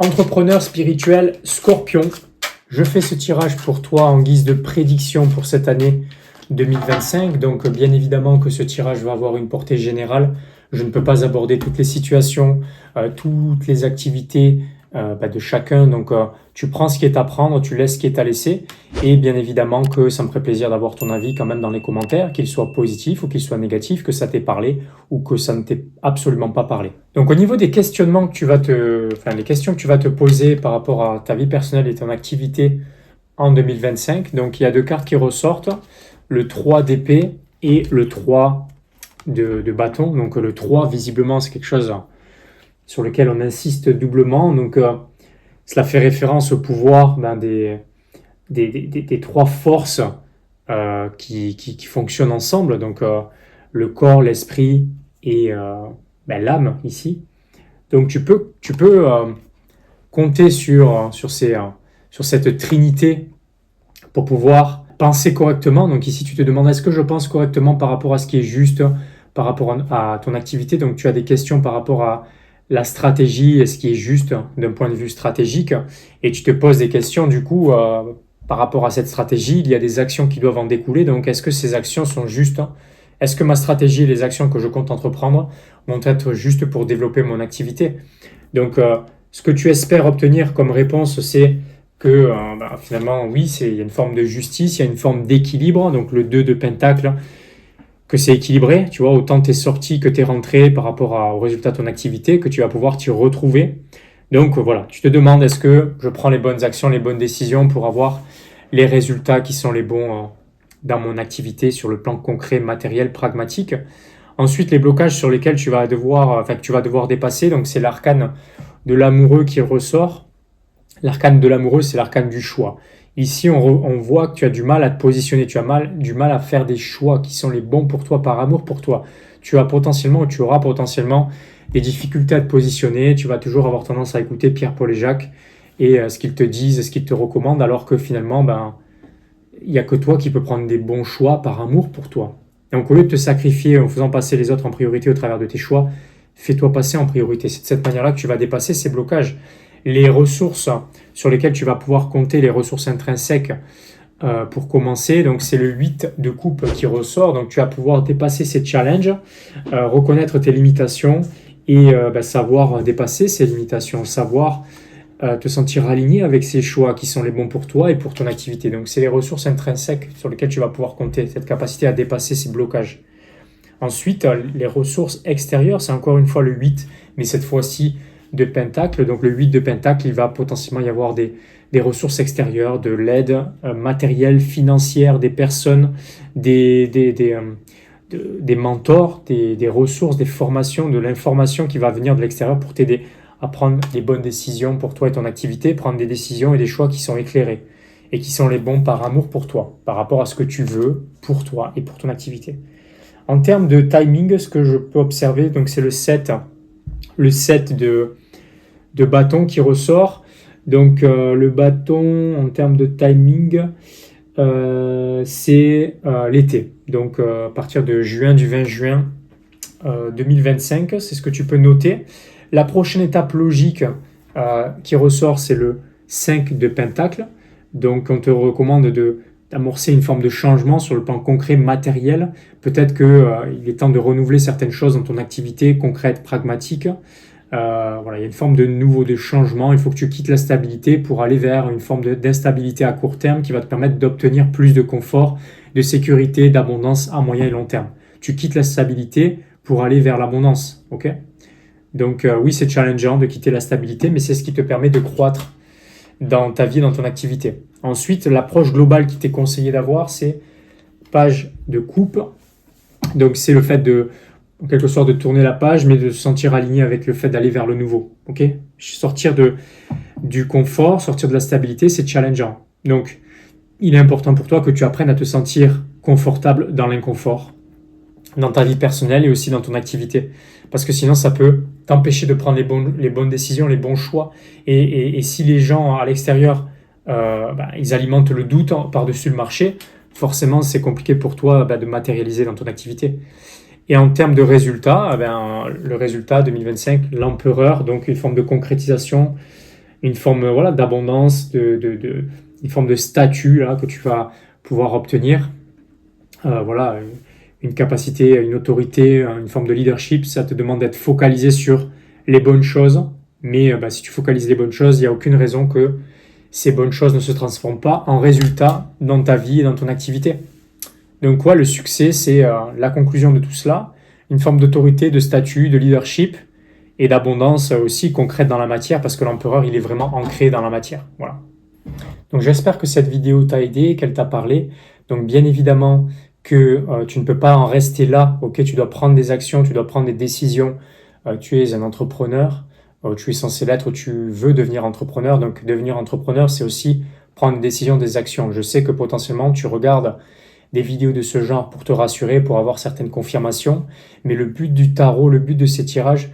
Entrepreneur spirituel Scorpion, je fais ce tirage pour toi en guise de prédiction pour cette année 2025. Donc bien évidemment que ce tirage va avoir une portée générale. Je ne peux pas aborder toutes les situations, toutes les activités de chacun. Donc tu prends ce qui est à prendre, tu laisses ce qui est à laisser. Et bien évidemment que ça me ferait plaisir d'avoir ton avis quand même dans les commentaires, qu'il soit positif ou qu'il soit négatif, que ça t'ait parlé ou que ça ne t'ait absolument pas parlé. Donc au niveau des questionnements que les questions que tu vas te poser par rapport à ta vie personnelle et ton activité en 2025, donc il y a deux cartes qui ressortent, le 3 d'épée et le 3 de bâton. Donc le 3, visiblement, c'est quelque chose sur lequel on insiste doublement. Donc cela fait référence au pouvoir des trois forces qui fonctionnent ensemble. Donc le corps, l'esprit et l'âme ici. Donc tu peux compter sur cette trinité pour pouvoir penser correctement. Donc ici tu te demandes est-ce que je pense correctement par rapport à ce qui est juste, par rapport à ton activité. Donc tu as des questions par rapport à la stratégie et ce qui est juste d'un point de vue stratégique. Et tu te poses des questions du coup par rapport à cette stratégie. Il y a des actions qui doivent en découler. Donc est-ce que ces actions sont justes? Est-ce que ma stratégie et les actions que je compte entreprendre vont être justes pour développer mon activité? Donc ce que tu espères obtenir comme réponse, c'est que finalement, oui, il y a une forme de justice, il y a une forme d'équilibre. Donc le 2 de Pentacle, que c'est équilibré, tu vois, autant tu es sorti que tu es rentré par rapport au résultat de ton activité, que tu vas pouvoir t'y retrouver. Donc voilà, tu te demandes est-ce que je prends les bonnes actions, les bonnes décisions pour avoir les résultats qui sont les bons dans mon activité sur le plan concret, matériel, pragmatique. Ensuite, les blocages sur lesquels tu vas devoir dépasser, donc c'est l'arcane de l'amoureux qui ressort. L'arcane de l'amoureux, c'est l'arcane du choix. Ici, on voit que tu as du mal à te positionner, tu as du mal à faire des choix qui sont les bons pour toi, par amour pour toi. Tu auras potentiellement des difficultés à te positionner, tu vas toujours avoir tendance à écouter Pierre, Paul et Jacques et ce qu'ils te disent, ce qu'ils te recommandent, alors que finalement, il n'y a que toi qui peux prendre des bons choix par amour pour toi. Donc au lieu de te sacrifier en faisant passer les autres en priorité au travers de tes choix, fais-toi passer en priorité. C'est de cette manière-là que tu vas dépasser ces blocages. Les ressources sur lesquelles tu vas pouvoir compter, les ressources intrinsèques pour commencer, donc c'est le 8 de coupe qui ressort, donc tu vas pouvoir dépasser ces challenges, reconnaître tes limitations et savoir dépasser ces limitations, savoir te sentir aligné avec ces choix qui sont les bons pour toi et pour ton activité. Donc c'est les ressources intrinsèques sur lesquelles tu vas pouvoir compter, cette capacité à dépasser ces blocages. Ensuite, les ressources extérieures, c'est encore une fois le 8, mais cette fois-ci de Pentacle. Donc le 8 de Pentacle, il va potentiellement y avoir des ressources extérieures, de l'aide matérielle, financière, des personnes, des mentors, des ressources, des formations, de l'information qui va venir de l'extérieur pour t'aider à prendre des bonnes décisions pour toi et ton activité, prendre des décisions et des choix qui sont éclairés et qui sont les bons par amour pour toi, par rapport à ce que tu veux pour toi et pour ton activité. En termes de timing, ce que je peux observer, donc c'est le 7 de bâton qui ressort. Donc le bâton, en termes de timing, c'est l'été. Donc à partir de du 20 juin 2025, c'est ce que tu peux noter. La prochaine étape logique qui ressort, c'est le 5 de Pentacle. Donc on te recommande d'amorcer une forme de changement sur le plan concret, matériel. Peut-être qu'il est temps de renouveler certaines choses dans ton activité concrète, pragmatique. Il y a une forme de changement. Il faut que tu quittes la stabilité pour aller vers une forme d'instabilité à court terme qui va te permettre d'obtenir plus de confort, de sécurité, d'abondance à moyen et long terme. Tu quittes la stabilité pour aller vers l'abondance. Ok ? Donc oui, c'est challengeant de quitter la stabilité, mais c'est ce qui te permet de croître dans ta vie, dans ton activité. Ensuite, l'approche globale qui t'est conseillé d'avoir, c'est page de coupe. Donc c'est le fait en quelque sorte de tourner la page, mais de se sentir aligné avec le fait d'aller vers le nouveau. Ok ? Sortir du confort, sortir de la stabilité, c'est challengeant. Donc il est important pour toi que tu apprennes à te sentir confortable dans l'inconfort, dans ta vie personnelle et aussi dans ton activité. Parce que sinon, ça peut t'empêcher de prendre les bonnes décisions, les bons choix. Et si les gens à l'extérieur, ils alimentent le doute par-dessus le marché, forcément, c'est compliqué pour toi de matérialiser dans ton activité. Et en termes de résultats, le résultat 2025, l'empereur, donc une forme de concrétisation, une forme voilà, d'abondance, une forme de statut là, que tu vas pouvoir obtenir. Voilà, une capacité, une autorité, une forme de leadership, ça te demande d'être focalisé sur les bonnes choses. Mais si tu focalises les bonnes choses, il n'y a aucune raison que ces bonnes choses ne se transforment pas en résultat dans ta vie et dans ton activité. Donc quoi, le succès, c'est la conclusion de tout cela, une forme d'autorité, de statut, de leadership et d'abondance aussi concrète dans la matière, parce que l'empereur, il est vraiment ancré dans la matière. Voilà. Donc j'espère que cette vidéo t'a aidé, qu'elle t'a parlé. Donc bien évidemment que tu ne peux pas en rester là, ok, tu dois prendre des actions, tu dois prendre des décisions. Tu es un entrepreneur, tu es censé l'être, tu veux devenir entrepreneur. Donc devenir entrepreneur, c'est aussi prendre des décisions, des actions. Je sais que potentiellement tu regardes des vidéos de ce genre pour te rassurer, pour avoir certaines confirmations, mais le but du tarot, le but de ces tirages,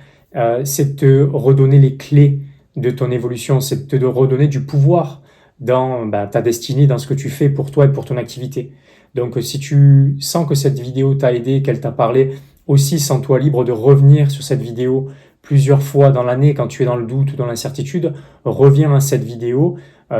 c'est de te redonner les clés de ton évolution, c'est de te redonner du pouvoir dans ta destinée, dans ce que tu fais pour toi et pour ton activité. Donc si tu sens que cette vidéo t'a aidé, qu'elle t'a parlé, aussi sens-toi libre de revenir sur cette vidéo plusieurs fois dans l'année quand tu es dans le doute ou dans l'incertitude. Reviens à cette vidéo,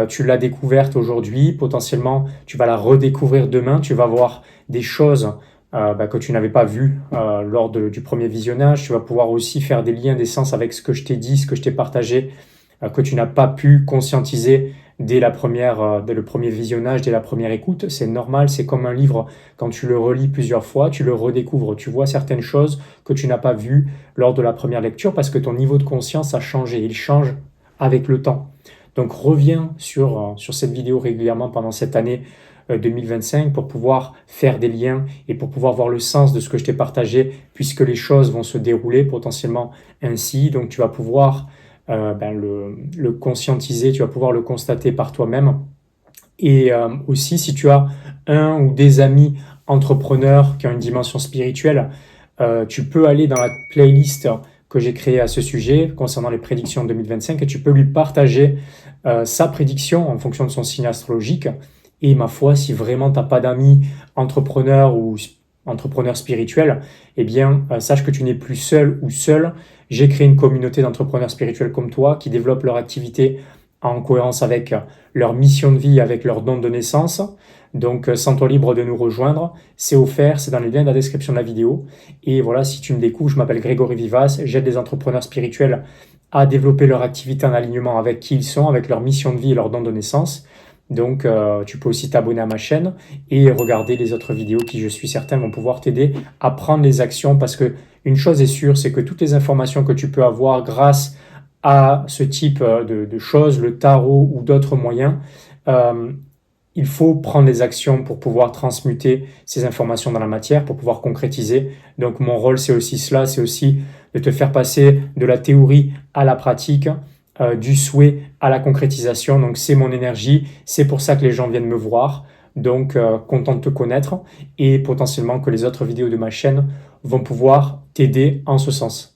tu l'as découverte aujourd'hui, potentiellement tu vas la redécouvrir demain, tu vas voir des choses que tu n'avais pas vues lors du premier visionnage, tu vas pouvoir aussi faire des liens, des sens avec ce que je t'ai dit, ce que je t'ai partagé, que tu n'as pas pu conscientiser dès dès le premier visionnage, dès la première écoute. C'est normal, c'est comme un livre, quand tu le relis plusieurs fois, tu le redécouvres, tu vois certaines choses que tu n'as pas vues lors de la première lecture parce que ton niveau de conscience a changé, il change avec le temps. Donc reviens sur cette vidéo régulièrement pendant cette année 2025 pour pouvoir faire des liens et pour pouvoir voir le sens de ce que je t'ai partagé puisque les choses vont se dérouler potentiellement ainsi. Donc tu vas pouvoir le conscientiser, tu vas pouvoir le constater par toi-même. Et aussi, si tu as un ou des amis entrepreneurs qui ont une dimension spirituelle, tu peux aller dans la playlist que j'ai créée à ce sujet concernant les prédictions 2025 et tu peux lui partager sa prédiction en fonction de son signe astrologique. Et ma foi, si vraiment tu n'as pas d'amis entrepreneurs ou entrepreneurs spirituels, eh bien, sache que tu n'es plus seul ou seul. J'ai créé une communauté d'entrepreneurs spirituels comme toi qui développent leur activité en cohérence avec leur mission de vie, avec leur don de naissance. Donc, sens-toi libre de nous rejoindre. C'est offert, c'est dans les liens de la description de la vidéo. Et voilà, si tu me découvres, je m'appelle Grégory Vivas. J'aide les entrepreneurs spirituels à développer leur activité en alignement avec qui ils sont, avec leur mission de vie et leur don de naissance. Donc, tu peux aussi t'abonner à ma chaîne et regarder les autres vidéos qui, je suis certain, vont pouvoir t'aider à prendre les actions parce que une chose est sûre, c'est que toutes les informations que tu peux avoir grâce à ce type de choses, le tarot ou d'autres moyens, il faut prendre des actions pour pouvoir transmuter ces informations dans la matière, pour pouvoir concrétiser. Donc mon rôle, c'est aussi cela, c'est aussi de te faire passer de la théorie à la pratique, du souhait à la concrétisation. Donc c'est mon énergie, c'est pour ça que les gens viennent me voir. Donc content de te connaître et potentiellement que les autres vidéos de ma chaîne vont pouvoir t'aider en ce sens.